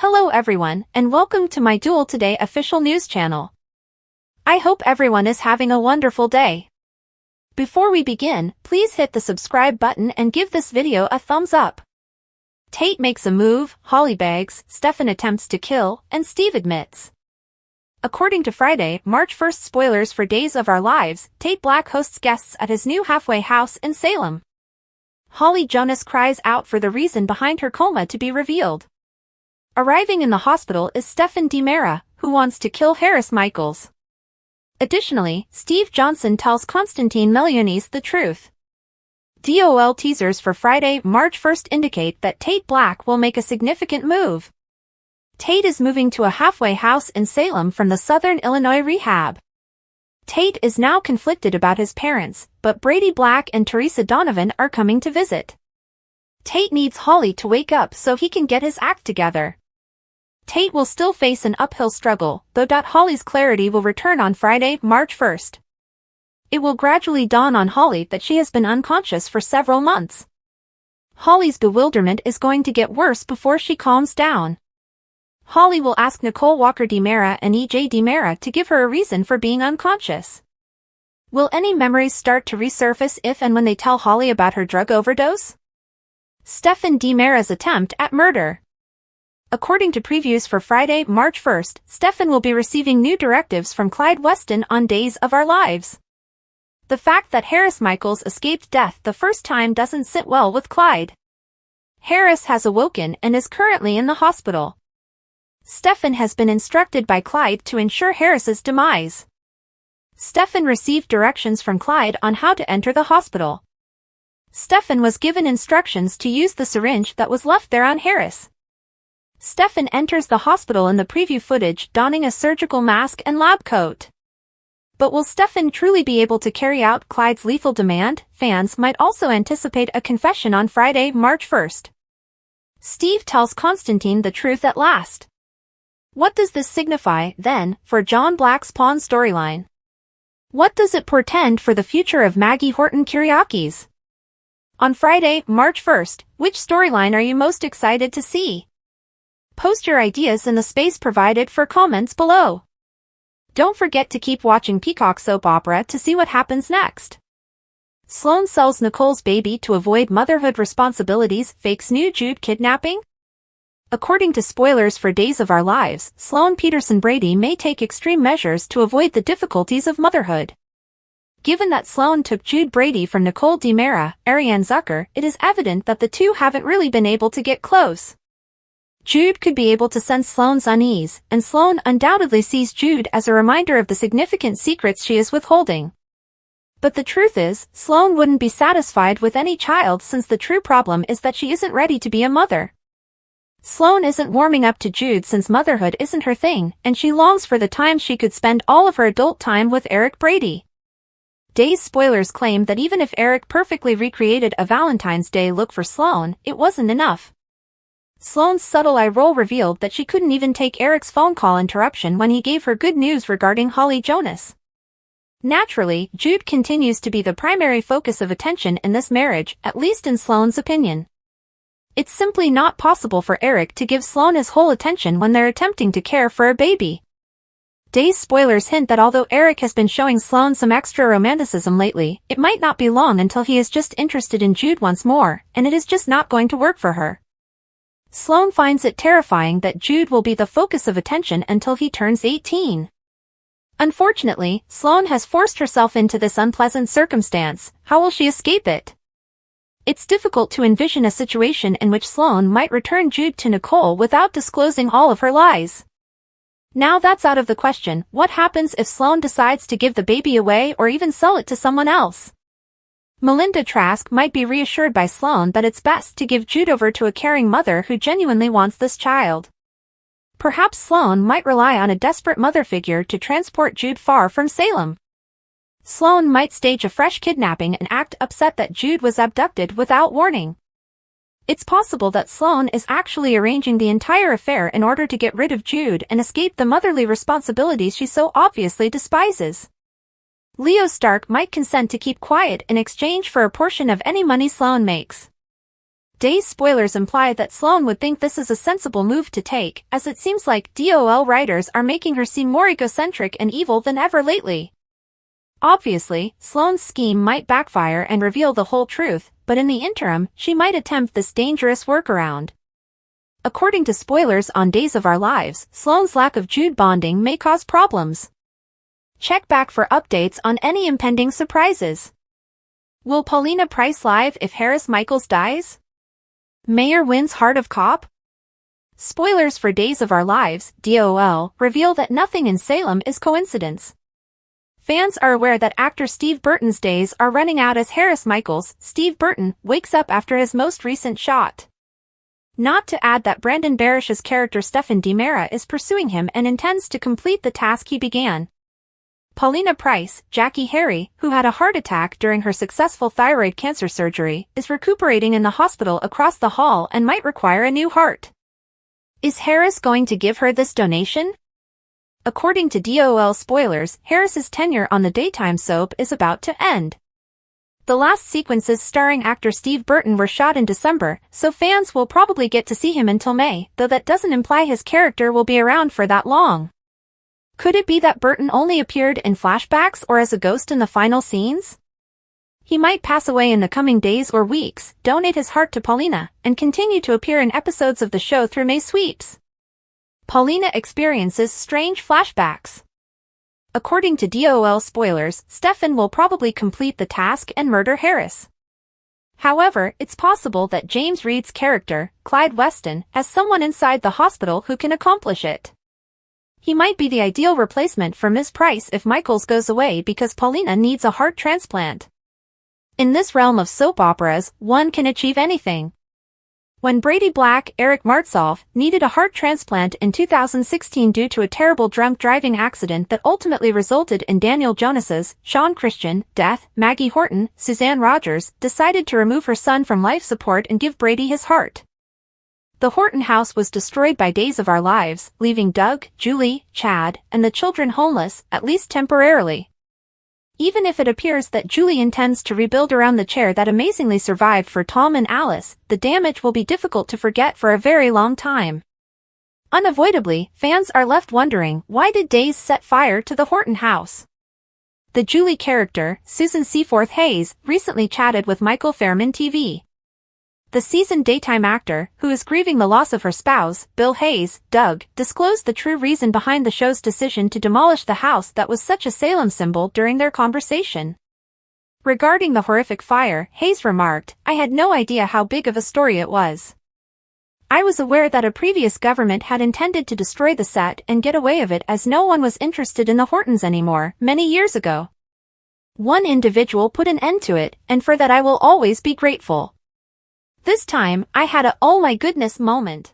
Hello everyone, and welcome to my Duel Today official news channel. I hope everyone is having a wonderful day. Before we begin, please hit the subscribe button and give this video a thumbs up. Tate makes a move, Holly begs, Stefan attempts to kill, and Steve admits. According to Friday, March 1st spoilers for Days of Our Lives, Tate Black hosts guests at his new halfway house in Salem. Holly Jonas cries out for the reason behind her coma to be revealed. Arriving in the hospital is Stefan DiMera, who wants to kill Harris Michaels. Additionally, Steve Johnson tells Constantine Melionis the truth. DOL teasers for Friday, March 1st indicate that Tate Black will make a significant move. Tate is moving to a halfway house in Salem from the Southern Illinois rehab. Tate is now conflicted about his parents, but Brady Black and Teresa Donovan are coming to visit. Tate needs Holly to wake up so he can get his act together. Tate will still face an uphill struggle, though Holly's clarity will return on Friday, March 1st. It will gradually dawn on Holly that she has been unconscious for several months. Holly's bewilderment is going to get worse before she calms down. Holly will ask Nicole Walker DiMera and EJ DiMera to give her a reason for being unconscious. Will any memories start to resurface if and when they tell Holly about her drug overdose? Stefan DiMera's attempt at murder. According to previews for Friday, March 1st, Stefan will be receiving new directives from Clyde Weston on Days of Our Lives. The fact that Harris Michaels escaped death the first time doesn't sit well with Clyde. Harris has awoken and is currently in the hospital. Stefan has been instructed by Clyde to ensure Harris's demise. Stefan received directions from Clyde on how to enter the hospital. Stefan was given instructions to use the syringe that was left there on Harris. Stefan enters the hospital in the preview footage donning a surgical mask and lab coat. But will Stefan truly be able to carry out Clyde's lethal demand? Fans might also anticipate a confession on Friday, March 1st. Steve tells Constantine the truth at last. What does this signify, then, for John Black's Pawn storyline? What does it portend for the future of Maggie Horton Kyriakis? On Friday, March 1st, which storyline are you most excited to see? Post your ideas in the space provided for comments below. Don't forget to keep watching Peacock Soap Opera to see what happens next. Sloane sells Nicole's baby to avoid motherhood responsibilities, fakes new Jude kidnapping? According to spoilers for Days of Our Lives, Sloane Peterson Brady may take extreme measures to avoid the difficulties of motherhood. Given that Sloane took Jude Brady from Nicole DiMera, Ariane Zucker, it is evident that the two haven't really been able to get close. Jude could be able to sense Sloane's unease, and Sloane undoubtedly sees Jude as a reminder of the significant secrets she is withholding. But the truth is, Sloane wouldn't be satisfied with any child since the true problem is that she isn't ready to be a mother. Sloane isn't warming up to Jude since motherhood isn't her thing, and she longs for the time she could spend all of her adult time with Eric Brady. Days spoilers claim that even if Eric perfectly recreated a Valentine's Day look for Sloane, it wasn't enough. Sloane's subtle eye roll revealed that she couldn't even take Eric's phone call interruption when he gave her good news regarding Holly Jonas. Naturally, Jude continues to be the primary focus of attention in this marriage, at least in Sloane's opinion. It's simply not possible for Eric to give Sloane his whole attention when they're attempting to care for a baby. Days spoilers hint that although Eric has been showing Sloane some extra romanticism lately, it might not be long until he is just interested in Jude once more, and it is just not going to work for her. Sloane finds it terrifying that Jude will be the focus of attention until he turns 18. Unfortunately, Sloane has forced herself into this unpleasant circumstance. How will she escape it? It's difficult to envision a situation in which Sloane might return Jude to Nicole without disclosing all of her lies. Now that's out of the question, what happens if Sloane decides to give the baby away or even sell it to someone else? Melinda Trask might be reassured by Sloane that it's best to give Jude over to a caring mother who genuinely wants this child. Perhaps Sloane might rely on a desperate mother figure to transport Jude far from Salem. Sloane might stage a fresh kidnapping and act upset that Jude was abducted without warning. It's possible that Sloane is actually arranging the entire affair in order to get rid of Jude and escape the motherly responsibilities she so obviously despises. Leo Stark might consent to keep quiet in exchange for a portion of any money Sloane makes. Days spoilers imply that Sloane would think this is a sensible move to take, as it seems like DOL writers are making her seem more egocentric and evil than ever lately. Obviously, Sloane's scheme might backfire and reveal the whole truth, but in the interim, she might attempt this dangerous workaround. According to spoilers on Days of Our Lives, Sloane's lack of Jude bonding may cause problems. Check back for updates on any impending surprises. Will Paulina Price live if Harris Michaels dies? Mayor wins Heart of Cop? Spoilers for Days of Our Lives, DOL, reveal that nothing in Salem is coincidence. Fans are aware that actor Steve Burton's days are running out as Harris Michaels, Steve Burton, wakes up after his most recent shot. Not to add that Brandon Barish's character Stefan DiMera is pursuing him and intends to complete the task he began. Paulina Price, Jackie Harry, who had a heart attack during her successful thyroid cancer surgery, is recuperating in the hospital across the hall and might require a new heart. Is Harris going to give her this donation? According to DOL spoilers, Harris's tenure on the daytime soap is about to end. The last sequences starring actor Steve Burton were shot in December, so fans will probably get to see him until May, though that doesn't imply his character will be around for that long. Could it be that Burton only appeared in flashbacks or as a ghost in the final scenes? He might pass away in the coming days or weeks, donate his heart to Paulina, and continue to appear in episodes of the show through May sweeps. Paulina experiences strange flashbacks. According to DOL spoilers, Stefan will probably complete the task and murder Harris. However, it's possible that James Reed's character, Clyde Weston, has someone inside the hospital who can accomplish it. He might be the ideal replacement for Ms. Price if Michaels goes away because Paulina needs a heart transplant. In this realm of soap operas, one can achieve anything. When Brady Black, Eric Martsolf, needed a heart transplant in 2016 due to a terrible drunk driving accident that ultimately resulted in Daniel Jonas's, Sean Christian, death, Maggie Horton, Suzanne Rogers, decided to remove her son from life support and give Brady his heart. The Horton house was destroyed by Days of Our Lives, leaving Doug, Julie, Chad, and the children homeless, at least temporarily. Even if it appears that Julie intends to rebuild around the chair that amazingly survived for Tom and Alice, the damage will be difficult to forget for a very long time. Unavoidably, fans are left wondering, why did Days set fire to the Horton house? The Julie character, Susan Seaforth Hayes, recently chatted with Michael Fairman TV. The seasoned daytime actor, who is grieving the loss of her spouse, Bill Hayes, Doug, disclosed the true reason behind the show's decision to demolish the house that was such a Salem symbol during their conversation. Regarding the horrific fire, Hayes remarked, "I had no idea how big of a story it was. I was aware that a previous government had intended to destroy the set and get away with it as no one was interested in the Hortons anymore, many years ago. One individual put an end to it, and for that I will always be grateful. This time, I had a oh my goodness moment.